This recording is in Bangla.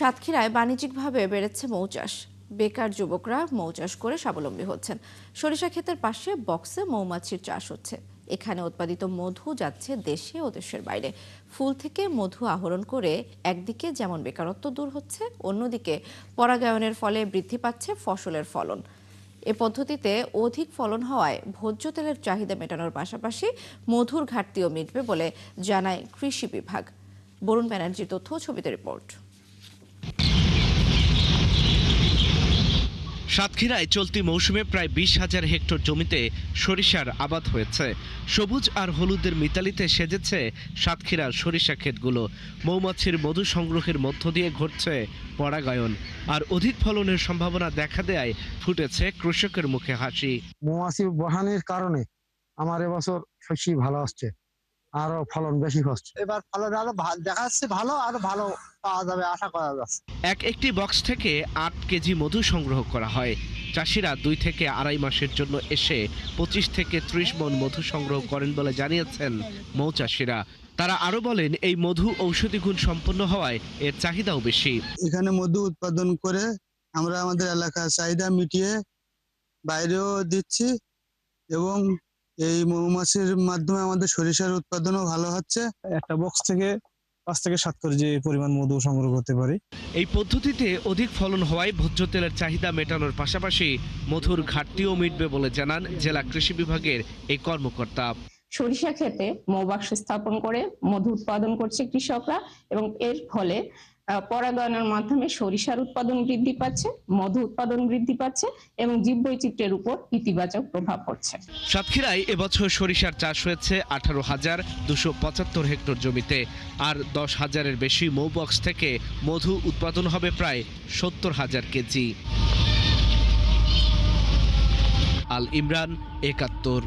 সাতক্ষীরায় বাণিজ্যিকভাবে বেড়েছে মৌচাষ। বেকার যুবকরা মৌচাষ করে স্বাবলম্বী হচ্ছেন। সরিষা ক্ষেতের পাশে বক্সে মৌমাছির চাষ হচ্ছে। এখানে উৎপাদিত মধু যাচ্ছে দেশে ও দেশের বাইরে। ফুল থেকে মধু আহরণ করে একদিকে যেমন বেকারত্ব দূর হচ্ছে, অন্যদিকে পরাগায়নের ফলে বৃদ্ধি পাচ্ছে ফসলের ফলন। এ পদ্ধতিতে অধিক ফলন হওয়ায় ভোজ্য তেলের চাহিদা মেটানোর পাশাপাশি মধুর ঘাটতিও মিটবে বলে জানায় কৃষি বিভাগ। বরুণ ব্যানার্জির তথ্য, ছবিতে রিপোর্ট। সাতক্ষীরায় চলতি মৌসুমে প্রায় 20,000 হেক্টর জমিতে সরিষার আবাদ হয়েছে। সবুজ আর হলুদের মিতালিতে সেজেছে সাতক্ষীরার সরিষা ক্ষেতগুলো। মৌমাছির মধু সংগ্রহের মধ্য দিয়ে ঘটছে পরাগায়ন, আর অধিক ফলনের সম্ভাবনা দেখা দেয় ফুটেছে কৃষকের মুখে হাসি। মৌমাছি বসানোর কারণে আমার এবছর শস্য ভালো হচ্ছে, আরো ফলন বেশি হচ্ছে। এবার ফলন আরো দেখা যাচ্ছে ভালো, আরো ভালো পাওয়া যাবে আশা করা যাচ্ছে। একটি বক্স থেকে 8 কেজি মধু সংগ্রহ করা হয়। চাষিরা 2 থেকে আড়াই মাসের জন্য এসে 25 থেকে 30 মণ মধু সংগ্রহ করেন বলে জানিয়েছেন মৌচাষিরা। তারা আরো বলেন, এই মধু ঔষধি গুণ সম্পন্ন হওয়ায় এর চাহিদাও বেশি। এখানে মধু উৎপাদন করে আমরা আমাদের এলাকার চাহিদা মিটিয়ে বাইরেও দিচ্ছি, এবং এই মৌমাছির মাধ্যমে আমাদের সরিষার উৎপাদনও ভালো হচ্ছে। একটা বক্স থেকে 5 থেকে 7 কেজি পরিমাণ মধু সংগ্রহ করতে পারি। এই পদ্ধতিতে অধিক ফলন হওয়ায় ভোজ্য তেলের চাহিদা মেটানোর পাশাপাশি মধুর ঘাটতিও মিটবে বলে জানান জেলা কৃষি বিভাগের এই কর্মকর্তা। সরিষা ক্ষেতে মৌবাক্স স্থাপন করে মধু উৎপাদন করছে কৃষকরা, এবং এর ফলে পরাগায়নের মাধ্যমে সরিষার উৎপাদন বৃদ্ধি পাচ্ছে, মধু উৎপাদন বৃদ্ধি পাচ্ছে এবং জীববৈচিত্র্যের উপর ইতিবাচক প্রভাব পড়ছে। সাতক্ষীরায় এবছর সরিষার চাষ হয়েছে 18,275 হেক্টর জমিতে, আর 10,000-এর বেশি মৌবক্স থেকে মধু উৎপাদন হবে প্রায় 70,000 কেজি। আল ইমরান, 71।